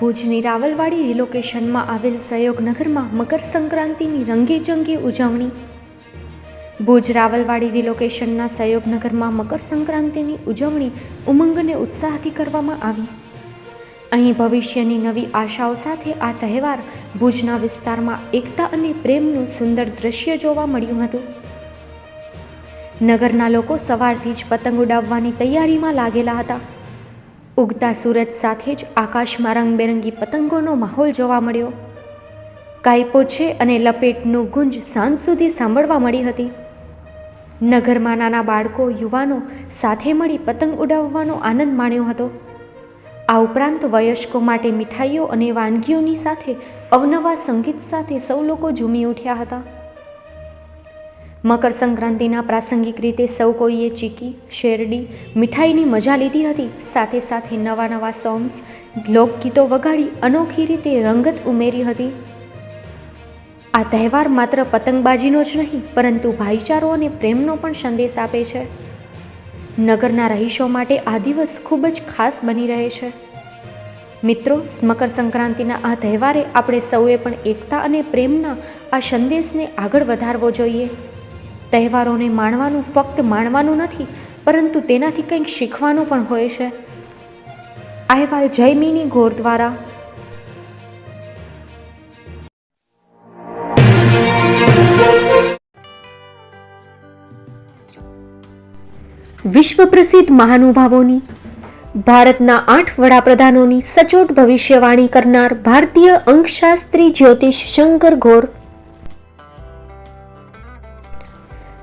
ભુજની રાવલવાડી રિલોકેશનમાં આવેલ સહયોગનગરમાં મકર સંક્રાંતિની રંગેચંગે ઉજવણી. ભુજ રાવલવાડી રિલોકેશનના સહયોગનગરમાં મકર સંક્રાંતિની ઉજવણી ઉમંગ અને ઉત્સાહથી કરવામાં આવી. અહીં ભવિષ્યની નવી આશાઓ સાથે આ તહેવાર ભુજના વિસ્તારમાં એકતા અને પ્રેમનું સુંદર દ્રશ્ય જોવા મળ્યું હતું. નગરના લોકો સવારથી જ પતંગ ઉડાવવાની તૈયારીમાં લાગેલા હતા. ઉગતા સૂરજ સાથે જ આકાશમાં રંગબેરંગી પતંગોનો માહોલ જોવા મળ્યો. કાયપો છે અને લપેટનું ગુંજ સાંજ સુધી સાંભળવા મળી હતી. નગરમાં નાના બાળકો, યુવાનો સાથે મળી પતંગ ઉડાવવાનો આનંદ માણ્યો હતો. આ ઉપરાંત વયસ્કો માટે મીઠાઈઓ અને વાનગીઓની સાથે અવનવા સંગીત સાથે સૌ લોકો ઝૂમી ઉઠ્યા હતા. મકર સંક્રાંતિના પ્રાસંગિક રીતે સૌ કોઈએ ચીકી, શેરડી, મીઠાઈની મજા લીધી હતી. સાથે સાથે નવા નવા સોંગ્સ, લોકગીતો વગાડી અનોખી રીતે રંગત ઉમેરી હતી. આ તહેવાર માત્ર પતંગબાજીનો જ નહીં પરંતુ ભાઈચારો અને પ્રેમનો પણ સંદેશ આપે છે. નગરના રહીશો માટે આ દિવસ ખૂબ જ ખાસ બની રહે છે. મિત્રો, મકર સંક્રાંતિના આ તહેવારે આપણે સૌએ પણ એકતા અને પ્રેમના આ સંદેશને આગળ વધારવો જોઈએ. તહેવારોને માણવાનું ફક્ત માણવાનું નથી પરંતુ તેનાથી કંઈક શીખવાનું પણ હોય છે. અહેવાલ જયમિની ગોર દ્વારા. વિશ્વ પ્રસિદ્ધ મહાનુભાવોની, ભારતના 8 વડાપ્રધાનોની સચોટ ભવિષ્યવાણી કરનાર ભારતીય અંકશાસ્ત્રી જ્યોતિષ શંકર ગોર,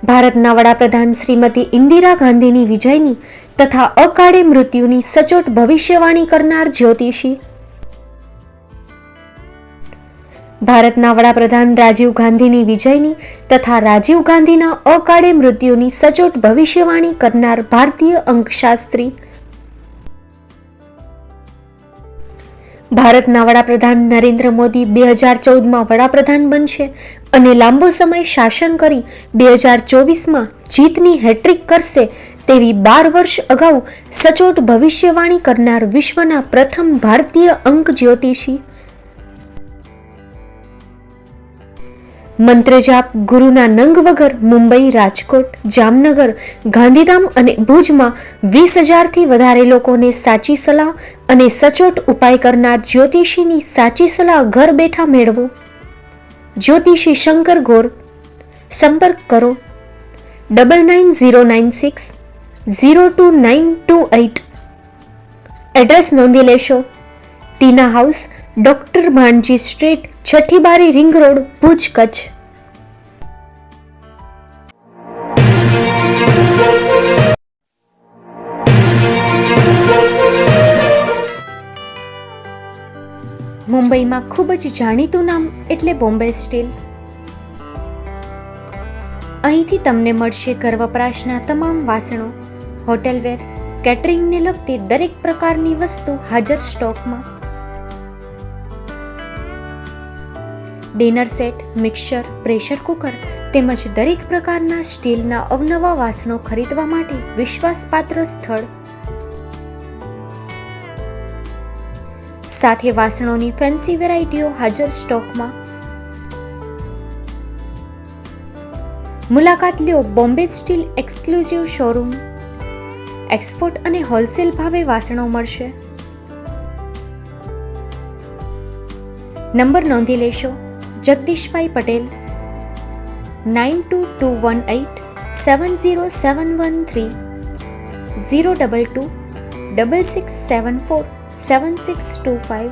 ભારતના વડાપ્રધાન શ્રીમતી ઇન્દિરા ગાંધીની વિજયની તથા અકાળે મૃત્યુની સચોટ ભવિષ્યવાણી કરનાર જ્યોતિષી, ભારતના વડાપ્રધાન રાજીવ ગાંધીની વિજયની તથા રાજીવ ગાંધીના અકાળે મૃત્યુની સચોટ ભવિષ્યવાણી કરનાર ભારતીય અંકશાસ્ત્રી, ભારતના વડાપ્રધાન નરેન્દ્ર મોદી 2014માં વડાપ્રધાન બનશે અને લાંબો સમય શાસન કરી 2024માં જીતની હેટ્રિક કરશે તેવી 12 વર્ષ અગાઉ સચોટ ભવિષ્યવાણી કરનાર વિશ્વના પ્રથમ ભારતીય અંક જ્યોતિષી, મંત્રજાપ ગુરુના નંગ વગર મુંબઈ, રાજકોટ, જામનગર, ગાંધીધામ અને ભુજમાં 20,000થી વધારે લોકોને સાચી સલાહ અને સચોટ ઉપાય કરનાર જ્યોતિષીની સાચી સલાહ ઘર બેઠા મેળવો. જ્યોતિષી શંકર ગોર. સંપર્ક કરો 9909602928. એડ્રેસ નોંધી લેશો. ટીના હાઉસ, ડોક્ટર ભાણજી સ્ટ્રીટ, છઠ્ઠી બારી, રિંગ રોડ, ભુજ, કચ્છ. મુંબઈમાં ખૂબ જ જાણીતું નામ એટલે બોમ્બે સ્ટીલ. અહીંથી તમને મળશે ઘર વપરાશના તમામ વાસણો, હોટેલવેર, કેટરિંગને લગતી દરેક પ્રકારની વસ્તુ હાજર સ્ટોકમાં. Dinner set, mixer, pressure cooker તેમજ દરેક પ્રકારના સ્ટીલના અવનવા વાસણો ખરીદવા માટે વિશ્વાસપાત્ર સ્થળ. સાથે વાસણોની ફેન્સી વેરાયટીઓ હાજર સ્ટોકમાં. મુલાકાત લ્યો Bombay steel exclusive showroom. Export અને હોલસેલ ભાવે વાસણો મળશે. નંબર નોંધી લેશો. જગદીશભાઈ પટેલ 9221870713 022 6674 7625.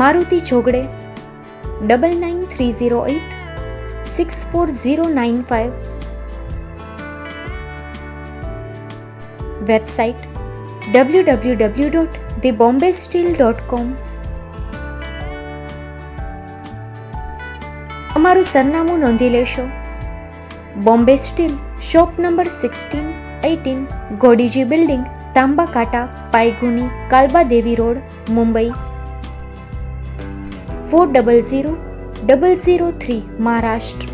મારુતિ જોગડે 9930864095. Website www.thebombasteel.com. અમારું સરનામું નોંધી લેશો. Bombay steel, shop number 16-18, Godiji building, Tamba Kanta, Pydhonie, Kalba Devi road, Mumbai 400003, Maharashtra.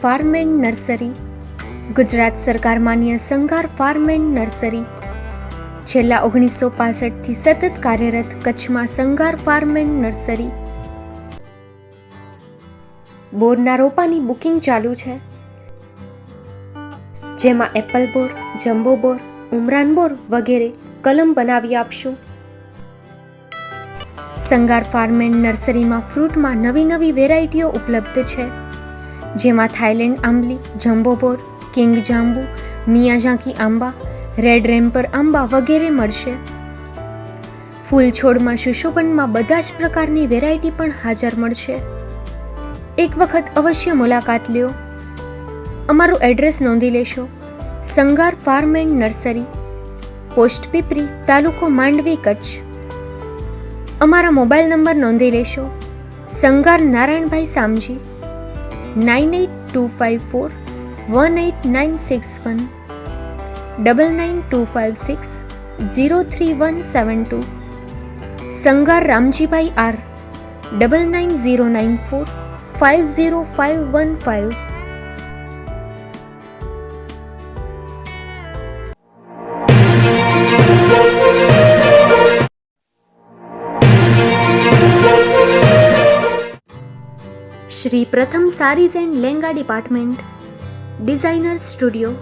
Farm and nursery, Gujarat સરકાર માન્ય સંઘાર ફાર્મ એન્ડ નર્સરી, છેલ્લા 1965થી સતત કાર્યરત કચ્છમાં સંઘાર ફાર્મ એન્ડ નર્સરી. બોરના રોપાની બુકિંગ ચાલુ છે, જેમાં એપલ બોર, જમ્બો બોર, ઉમરાન બોર વગેરે કલમ બનાવી આપશું. સંઘાર ફાર્મ એન્ડ નર્સરીમાં ફ્રૂટમાં નવી નવી વેરાયટીઓ ઉપલબ્ધ છે, જેમાં થાઈલેન્ડ આંબલી, જમ્બો બોર, કિંગ જાંબુ, મિયાઝાકી આંબા, રેડ રેમ્પર આંબા વગેરે મળશે. ફૂલ છોડમાં સુશોભનમાં બધા જ પ્રકારની વેરાયટી પણ હાજર મળશે. એક વખત અવશ્ય મુલાકાત લ્યો. અમારું એડ્રેસ નોંધી લેશો. Sanghar farm and nursery, post Pipri, તાલુકો માંડવી, કચ્છ. અમારા મોબાઈલ નંબર નોંધી લેશો. Sanghar Narayanbhai Samji, 9825418961, 9925603172. Sanghar Ramjibhai R, 9909450515. Shri Pratham saris and lehenga department, designer studio.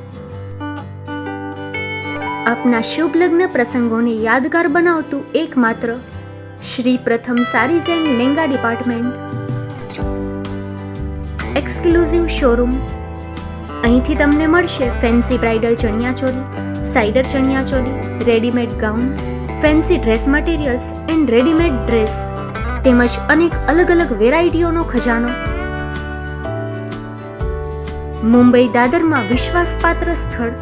આપના શુભ લગ્ન પ્રસંગોને યાદગાર બનાવતું એકમાત્ર Shri Pratham saris and lehenga department. Exclusive showroom. અહીંથી તમને મળશે ફેન્સી બ્રાઇડલ ચણિયાચોલી, સાઇડર chaniya choli, readymade gown, fancy dress materials and readymade dress, તેમજ અનેક અલગ અલગ વેરાયટીઓનો ખજાનો. મુંબઈ દાદરમાં વિશ્વાસપાત્ર સ્થળ.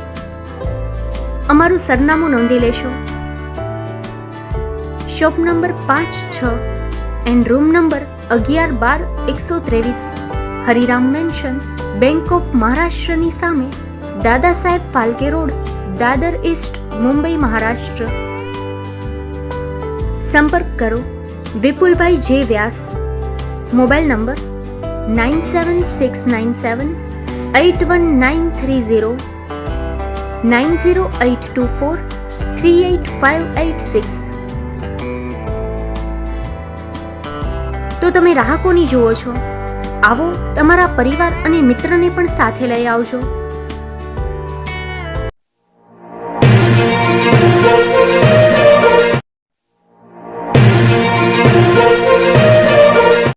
અમારું સરનામું નોંધી લેશો. Shop number 5-6 and room number 11-12-123, Hariram mansion, bank of મહારાષ્ટ્રની સામે, દાદા સાહેબ ફાલ્કે રોડ, દાદર ઈસ્ટ, મુંબઈ, મહારાષ્ટ્ર. સંપર્ક કરો વિપુલભાઈ જે વ્યાસ. Mobile number 9769781930, 9082438586. તો તમે રાહ કોની જુઓ છો? આવો, તમારા પરિવાર અને મિત્રને પણ સાથે લઈ આવજો.